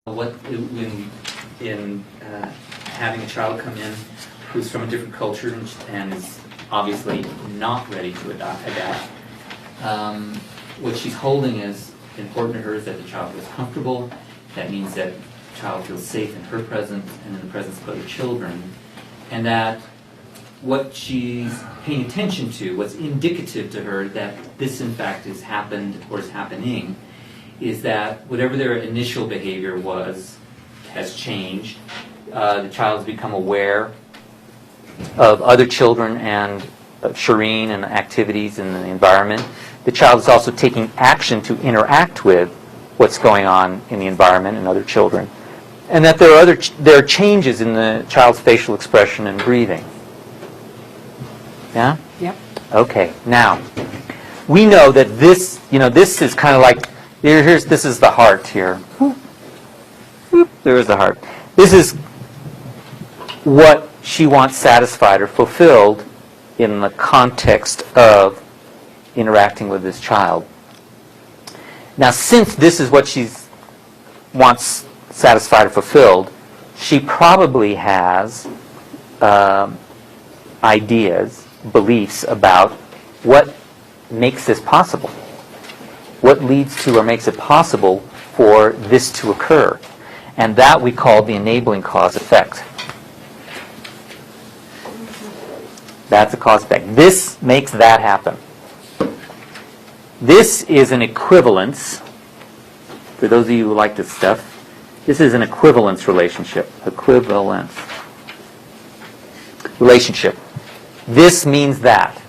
What in having a child come in who's from a different culture and is obviously not ready to adapt, what she's holding is important to her is that the child feels comfortable. That means that the child feels safe in her presence and in the presence of other children, and that what she's paying attention to, what's indicative to her that this in fact has happened or is happening, is that whatever their initial behavior was has changed. The child has become aware of other children and Sherene and activities in the environment. The child is also taking action to interact with what's going on in the environment and other children. And that there are changes in the child's facial expression and breathing. Yeah? Yep. Okay. Now, we know that this is kind of like, this is the heart here. There is the heart. This is what she wants satisfied or fulfilled in the context of interacting with this child. Now, since this is what she wants satisfied or fulfilled, she probably has ideas, beliefs about what makes this possible. What leads to or makes it possible for this to occur. And that we call the enabling cause effect. That's a cause effect. This makes that happen. This is an equivalence. For those of you who like this stuff, this is an equivalence relationship. Equivalence relationship. This means that.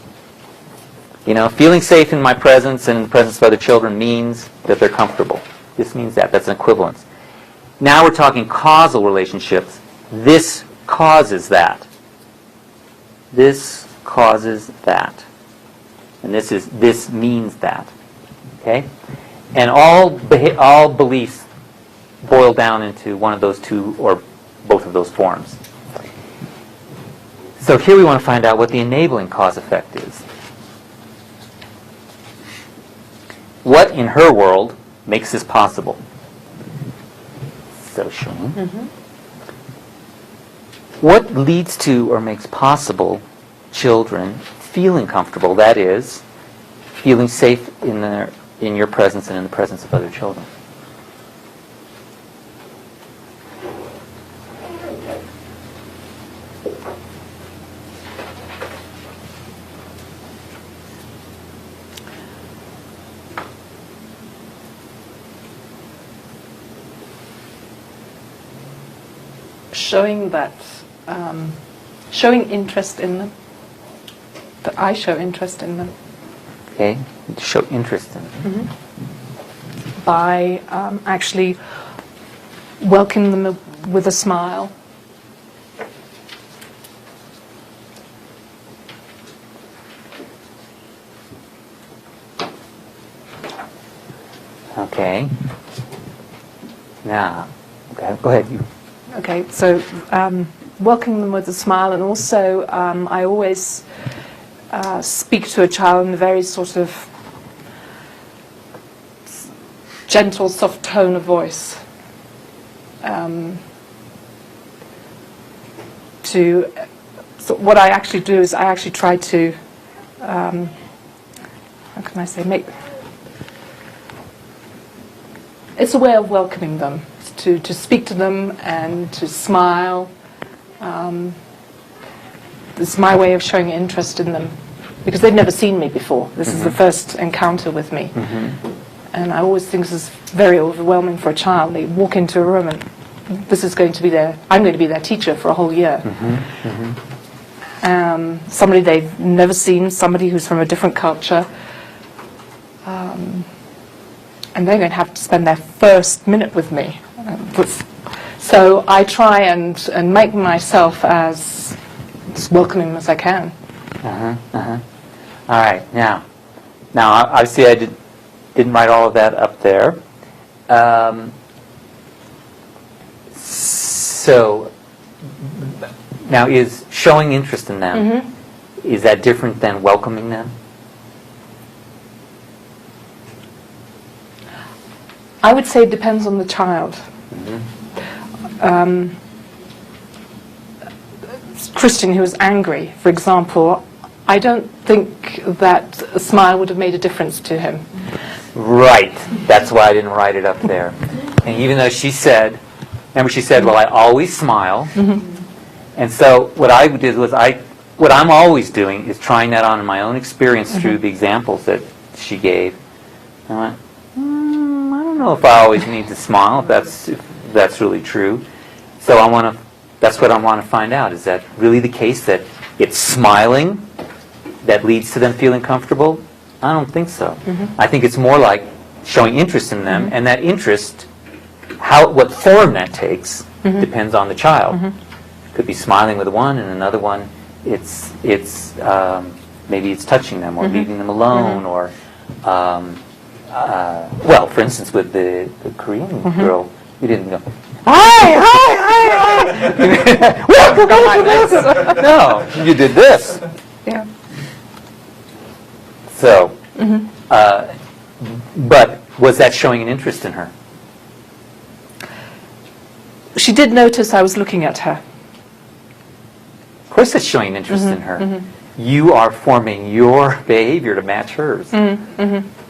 Feeling safe in my presence and in the presence of other children means that they're comfortable. This means that. That's an equivalence. Now we're talking causal relationships. This causes that. This causes that. And this means that. Okay? And all beliefs boil down into one of those two or both of those forms. So here we want to find out what the enabling cause effect is. What in her world makes this possible? So, Sherene. Mm-hmm. What leads to or makes possible children feeling comfortable? That is, feeling safe in your presence and in the presence of other children. Showing interest in them, that I show interest in them. Okay, show interest in them. Mm-hmm. By actually welcoming them with a smile. Okay. Now, okay, go ahead. You. Okay, so welcoming them with a smile, and also I always speak to a child in a very sort of gentle, soft tone of voice. So what I actually do is I actually try to, how can I say, it's a way of welcoming them. To speak to them and to smile. It's my way of showing interest in them because they've never seen me before. This is the first encounter with me. Mm-hmm. And I always think this is very overwhelming for a child. They walk into a room and this is going to be I'm going to be their teacher for a whole year. Mm-hmm. Mm-hmm. Somebody they've never seen, somebody who's from a different culture. And they're going to have to spend their first minute with me. So I try and make myself as welcoming as I can. All right. Now, obviously I didn't write all of that up there. So now, is showing interest in them, is that different than welcoming them? I would say it depends on the child. Christian who was angry, for example, I don't think that a smile would have made a difference to him. Right. That's why I didn't write it up there. And even though she said, remember she said, well, I always smile. And so what I did was what I'm always doing is trying that on in my own experience through the examples that she gave. And I went, I don't know if I always need to smile, if that's really true. So that's what I want to find out. Is that really the case, that it's smiling that leads to them feeling comfortable? I don't think so. I think it's more like showing interest in them, and that interest, what form that takes, depends on the child. Could be smiling with one, and another one, it's maybe it's touching them or leaving them alone, or well, for instance, with the Korean girl, you didn't go, hi, welcome, welcome. No, you did this. Yeah. So, but was that showing an interest in her? She did notice I was looking at her. Of course it's showing an interest in her. You are forming your behavior to match hers.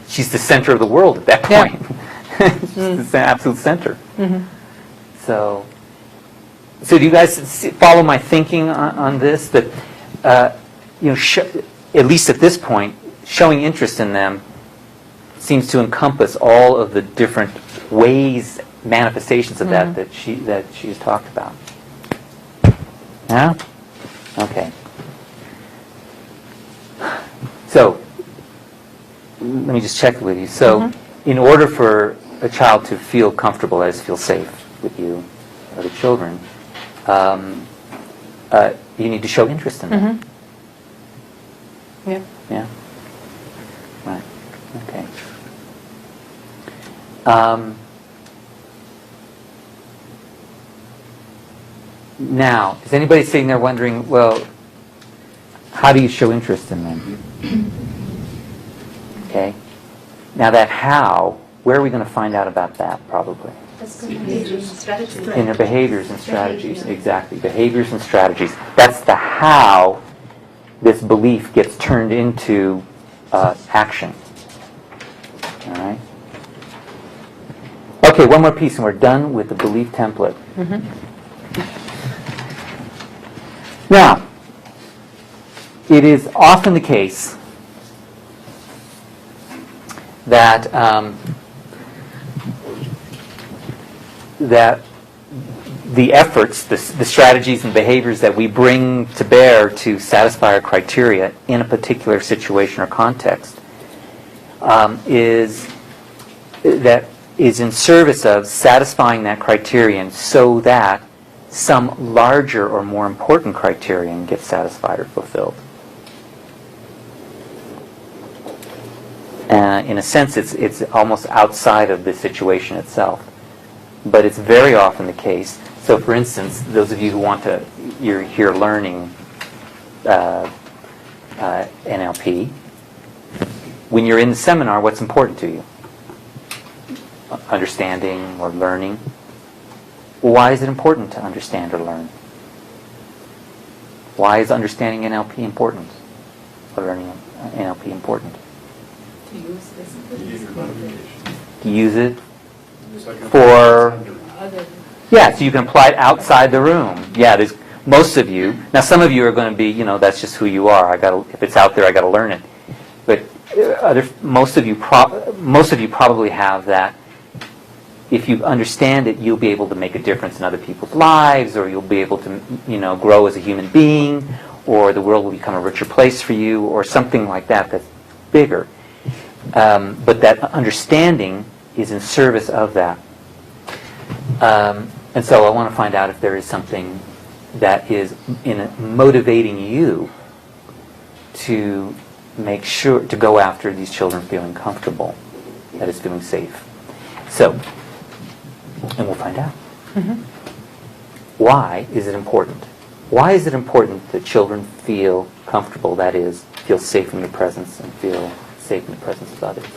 She's the center of the world at that point. She's the absolute center. So do you guys follow my thinking on this? That, at least at this point, showing interest in them seems to encompass all of the different ways, manifestations of that she's talked about. Yeah? Okay. So, let me just check with you. So, in order for a child to feel comfortable, that is, feel safe with you or the children, you need to show interest in them. Yeah. Yeah? Right. Okay. Now, is anybody sitting there wondering, well, how do you show interest in them? Okay. Now that how, where are we going to find out about that, probably? In their behaviors and strategies. Exactly. Behaviors and strategies. That's the how this belief gets turned into action. All right? Okay, one more piece and we're done with the belief template. Now, it is often the case that that the efforts, the strategies and behaviors that we bring to bear to satisfy our criteria in a particular situation or context is in service of satisfying that criterion so that some larger or more important criterion gets satisfied or fulfilled. In a sense, it's almost outside of the situation itself. But it's very often the case. So, for instance, those of you who you're here learning NLP, when you're in the seminar, what's important to you? Understanding or learning. Why is it important to understand or learn? Why is understanding NLP important? Or learning NLP important? To use it for... Yeah, so you can apply it outside the room. Yeah, there's most of you. Now, some of you are going to be, that's just who you are. If it's out there, I got to learn it. But most of you probably have that. If you understand it, you'll be able to make a difference in other people's lives, or you'll be able to, grow as a human being, or the world will become a richer place for you, or something like that that's bigger. But that understanding is in service of that. And so I want to find out if there is something that is motivating you to make sure to go after these children feeling comfortable, that is feeling safe. So, and we'll find out. Why is it important? Why is it important that children feel comfortable, that is, feel safe in your presence and feel safe in the presence of others?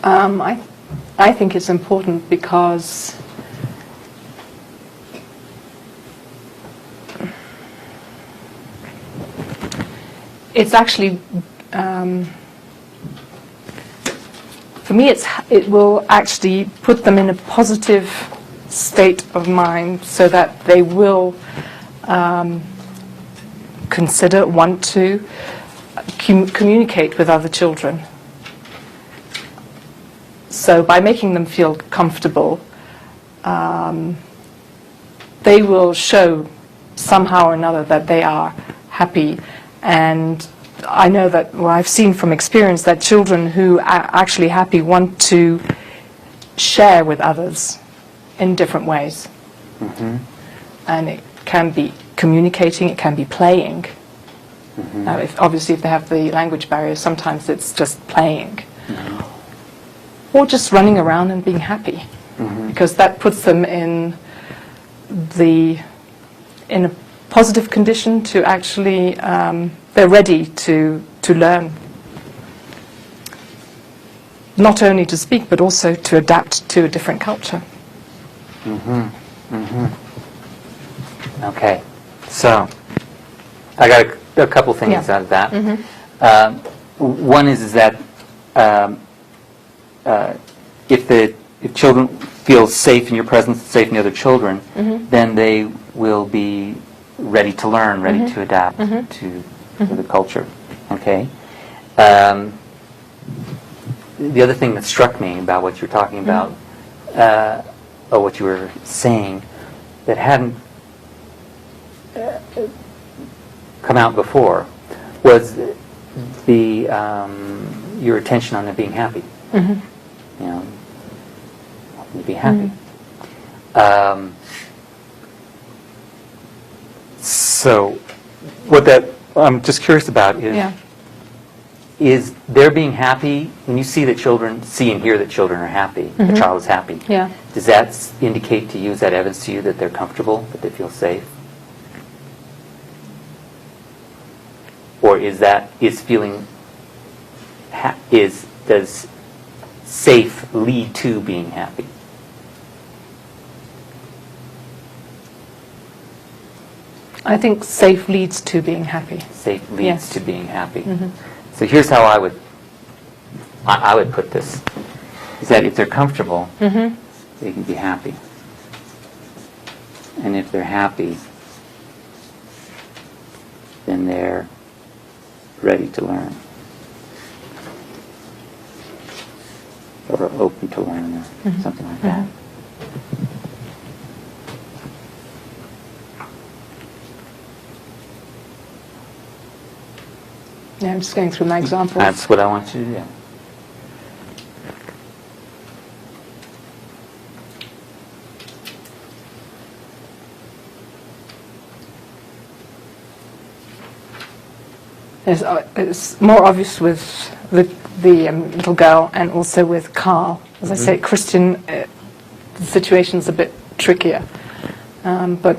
I think it's important because it's actually, for me, it will actually put them in a positive state of mind so that they will want to communicate with other children. So by making them feel comfortable, they will show somehow or another that they are happy. And I know that, well, I've seen from experience that children who are actually happy want to share with others in different ways. Mm-hmm. And it can be communicating, it can be playing. Mm-hmm. Now, obviously if they have the language barrier, sometimes it's just playing. Mm-hmm. Or just running around and being happy. Mm-hmm. Because that puts them in a positive condition to actually, they're ready to learn. Not only to speak, but also to adapt to a different culture. Mm-hmm. Mm-hmm. Okay, so I got a couple things out of that. Mm-hmm. One is that if children feel safe in your presence, safe in the other children, Mm-hmm. then they will be ready to learn, ready Mm-hmm. to adapt Mm-hmm. to the culture. Okay. The other thing that struck me about what you're talking about, or what you were saying, that hadn't come out before, was your attention on them being happy. Mm-hmm. You know, to be happy. So, what that I'm just curious about is their being happy. When you see that children see and hear that children are happy, the child is happy. Yeah. Does that indicate to you? Is that evidence to you that they're comfortable, that they feel safe? Or does safe lead to being happy? I think safe leads to being happy. Safe leads Yes. to being happy. Mm-hmm. So here's how I would put this: is that if they're comfortable, Mm-hmm. they can be happy, and if they're happy, then they're ready to learn, or open to learn, or something like that. Yeah, I'm just going through my examples. That's what I want you to do. It's more obvious with the little girl and also with Carl. As I say, Christian, the situation's a bit trickier. But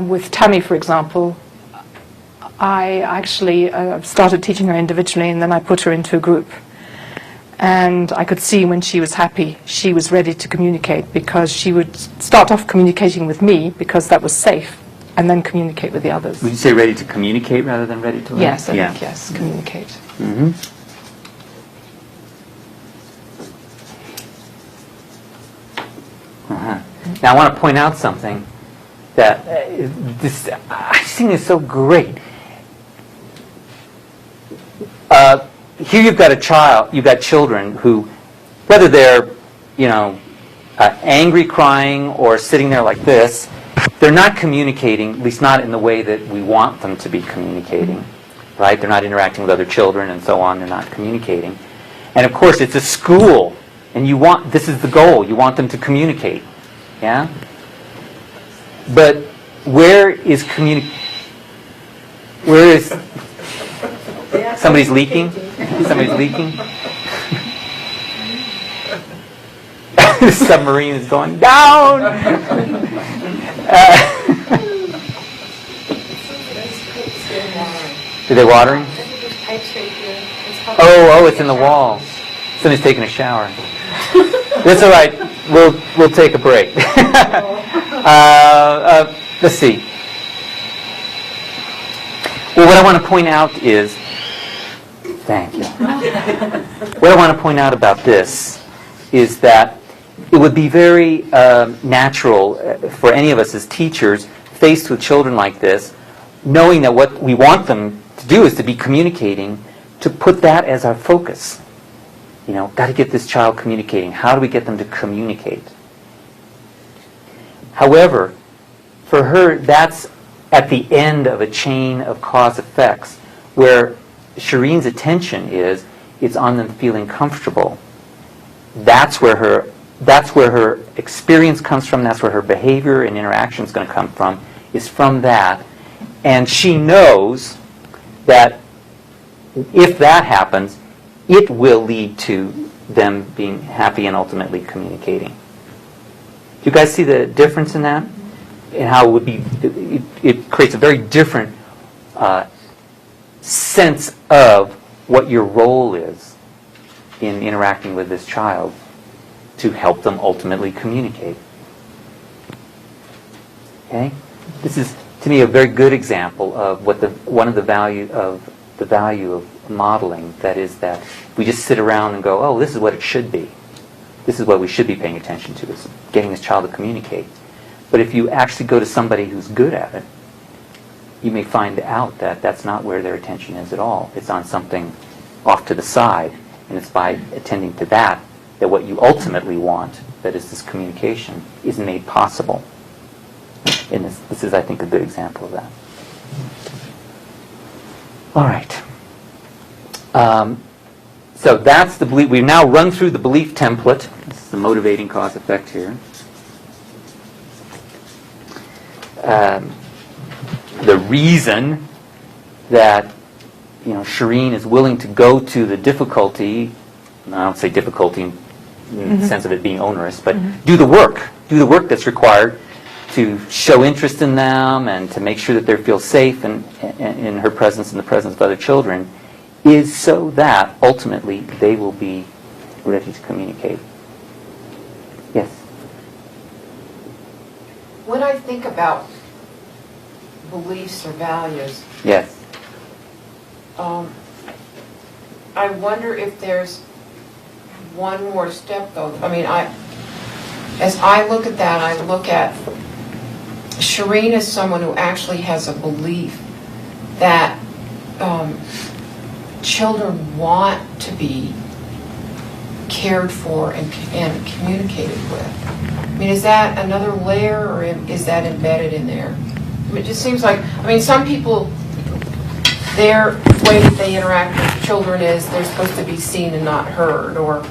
with Tammy, for example, I actually started teaching her individually, and then I put her into a group. And I could see when she was happy, she was ready to communicate, because she would start off communicating with me because that was safe, and then communicate with the others. Would you say ready to communicate rather than ready to learn? Yes, I think yes, communicate. Mm-hmm. Uh-huh. Now I want to point out something that I just think is so great. Here you've got children who, whether they're, angry, crying, or sitting there like this, they're not communicating, at least not in the way that we want them to be communicating, right? They're not interacting with other children and so on. They're not communicating. And of course, it's a school, and this is the goal. You want them to communicate, yeah? But where is somebody's leaking? Somebody's leaking? The submarine is going down! Are they watering? Oh, it's in the wall. Somebody's taking a shower. That's all right. We'll take a break. Let's see. Well, what I want to point out is, thank you. What I want to point out about this is that it would be very natural for any of us as teachers faced with children like this, knowing that what we want them to do is to be communicating, to put that as our focus. You know, got to get this child communicating. How do we get them to communicate? However, for her, that's at the end of a chain of cause effects where Sherene's attention is, it's on them feeling comfortable. That's where her experience comes from. That's where her behavior and interaction is going to come from, is from that. And she knows that if that happens, it will lead to them being happy and ultimately communicating. Do you guys see the difference in that? And how it would be, it creates a very different sense of what your role is in interacting with this child to help them ultimately communicate. Okay? This is, to me, a very good example of what one of the value of modeling. That is that we just sit around and go, oh, this is what it should be. This is what we should be paying attention to, is getting this child to communicate. But if you actually go to somebody who's good at it, you may find out that that's not where their attention is at all. It's on something off to the side, and it's by attending to that what you ultimately want, that is this communication, is made possible. And this is, I think, a good example of that. All right. So that's the belief. We've now run through the belief template. This is the motivating cause effect here. The reason that Sherene is willing to go to the difficulty, I don't say difficulty in the sense of it being onerous, but do the work that's required to show interest in them and to make sure that they feel safe and in her presence and the presence of other children, is so that ultimately they will be ready to communicate. Yes? When I think about beliefs or values, Yes. I wonder if there's one more step, though. I mean, as I look at that, I look at Sherene as someone who actually has a belief that children want to be cared for and communicated with. I mean, is that another layer, or is that embedded in there? I mean, it just seems like, some people, their way that they interact with children is they're supposed to be seen and not heard, or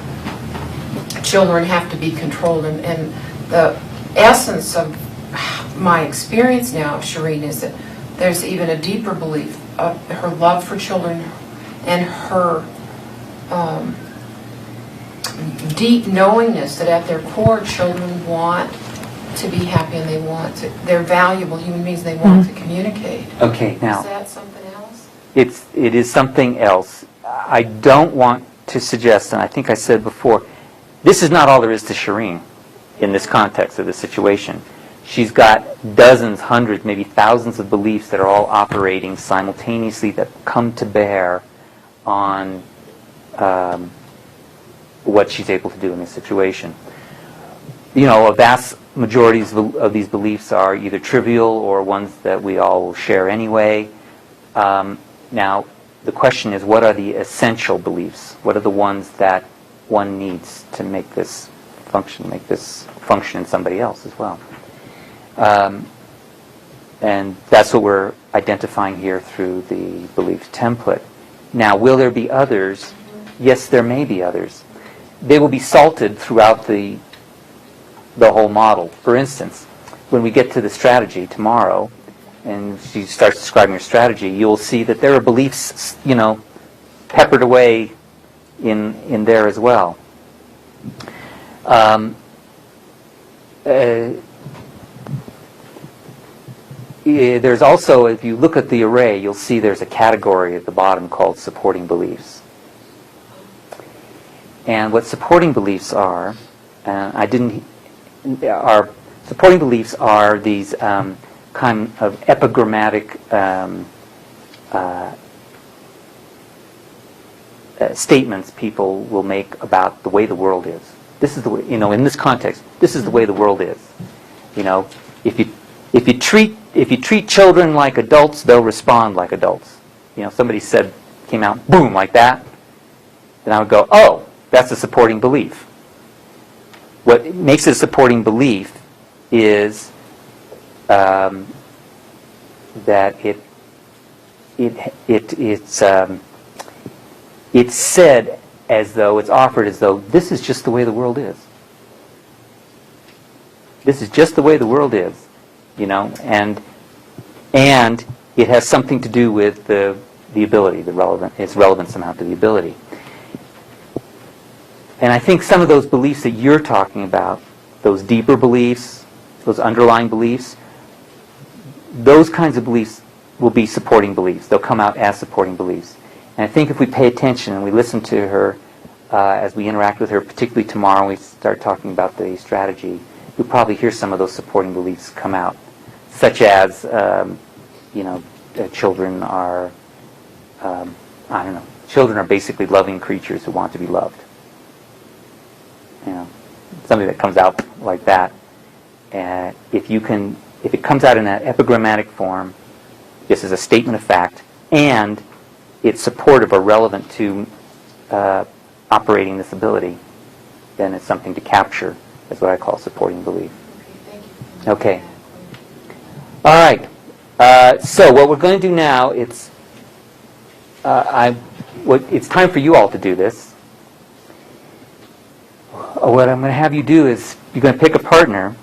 children have to be controlled. And the essence of my experience now of Sherene is that there's even a deeper belief of her love for children and her deep knowingness that at their core children want to be happy and they're valuable human beings, they want to communicate. Okay, now. Is that something else? It is something else. I don't want to suggest, and I think I said before, this is not all there is to Sherene in this context of the situation. She's got dozens, hundreds, maybe thousands of beliefs that are all operating simultaneously that come to bear on what she's able to do in this situation. A vast majority of these beliefs are either trivial or ones that we all will share anyway. Now, the question is, what are the essential beliefs? What are the ones that one needs to make this function in somebody else as well? And that's what we're identifying here through the belief template. Now, will there be others? Yes, there may be others. They will be salted throughout the whole model. For instance, when we get to the strategy tomorrow, and she starts describing her strategy, you'll see that there are beliefs, peppered away in there as well. There's also, if you look at the array, you'll see there's a category at the bottom called supporting beliefs. And what supporting beliefs are, I didn't. Our supporting beliefs are these kind of epigrammatic statements people will make about the way the world is. This is the way, in this context, this is the way the world is. If you treat children like adults, they'll respond like adults. Somebody came out, boom, like that, then I would go, oh, that's a supporting belief. What makes it a supporting belief is that it's said as though, it's offered as though this is just the way the world is. This is just the way the world is, and it has something to do with the ability, its relevance somehow to the ability. And I think some of those beliefs that you're talking about, those deeper beliefs, those underlying beliefs, those kinds of beliefs will be supporting beliefs. They'll come out as supporting beliefs. And I think if we pay attention and we listen to her as we interact with her, particularly tomorrow when we start talking about the strategy, you'll probably hear some of those supporting beliefs come out, such as, children are, children are basically loving creatures who want to be loved. Something that comes out like that. If it comes out in that epigrammatic form, just as a statement of fact, and it's supportive or relevant to operating this ability, then it's something to capture. That's what I call supporting belief. Okay. All right. So what we're going to do now, it's time for you all to do this. What I'm going to have you do is you're going to pick a partner,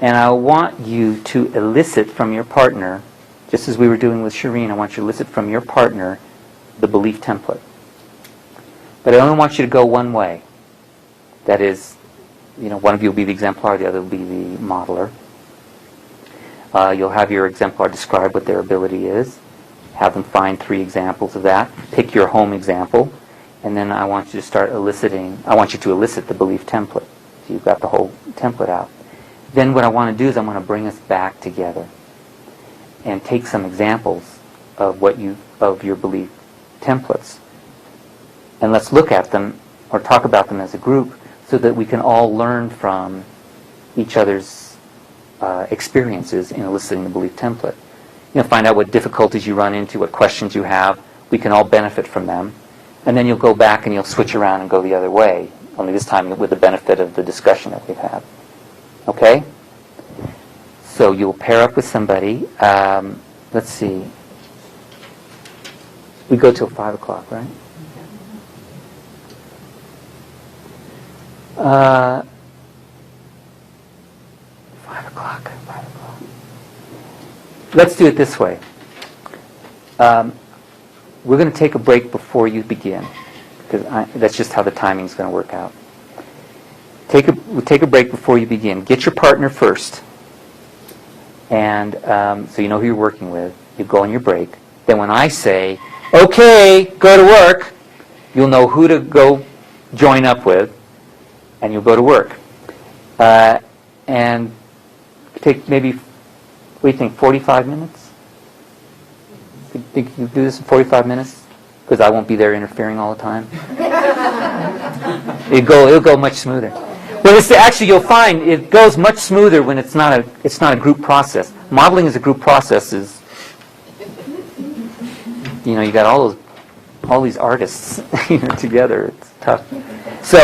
and I want you to elicit from your partner, just as we were doing with Sherene, I want you to elicit from your partner the belief template. But I only want you to go one way. That is, one of you will be the exemplar, the other will be the modeler. You'll have your exemplar describe what their ability is, have them find 3 examples of that, pick your home example, and then I want you to start eliciting, I want you to elicit the belief template. So you've got the whole template out. Then what I want to do is I want to bring us back together and take some examples of your belief templates. And let's look at them or talk about them as a group so that we can all learn from each other's experiences in eliciting the belief template. Find out what difficulties you run into, what questions you have. We can all benefit from them. And then you'll go back and you'll switch around and go the other way, only this time with the benefit of the discussion that we've had. Okay? So you'll pair up with somebody. Let's see. We go till 5 o'clock, right? 5 o'clock. Let's do it this way. We're going to take a break before you begin, because that's just how the timing's going to work out. We'll take a break before you begin. Get your partner first, and so you know who you're working with. You go on your break. Then when I say, "Okay, go to work," you'll know who to go join up with, and you'll go to work. And take maybe, what do you think, 45 minutes? Think you can do this in 45 minutes? Because I won't be there interfering all the time. It'll go much smoother. Well, actually, you'll find it goes much smoother when it's not a group process. Modeling as a group process is, you got all these artists together. It's tough. So,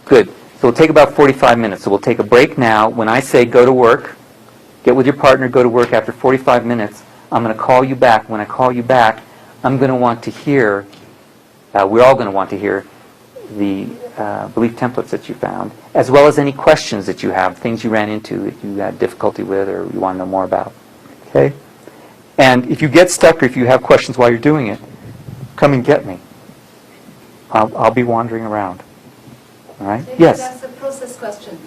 good. So we'll take about 45 minutes. So we'll take a break now. When I say go to work, get with your partner, go to work. After 45 minutes, I'm going to call you back. When I call you back, I'm going to want to hear, we're all going to want to hear the belief templates that you found, as well as any questions that you have, things you ran into that you had difficulty with or you want to know more about. Okay? And if you get stuck or if you have questions while you're doing it, come and get me. I'll be wandering around. All right? Maybe Yes? that's a process question.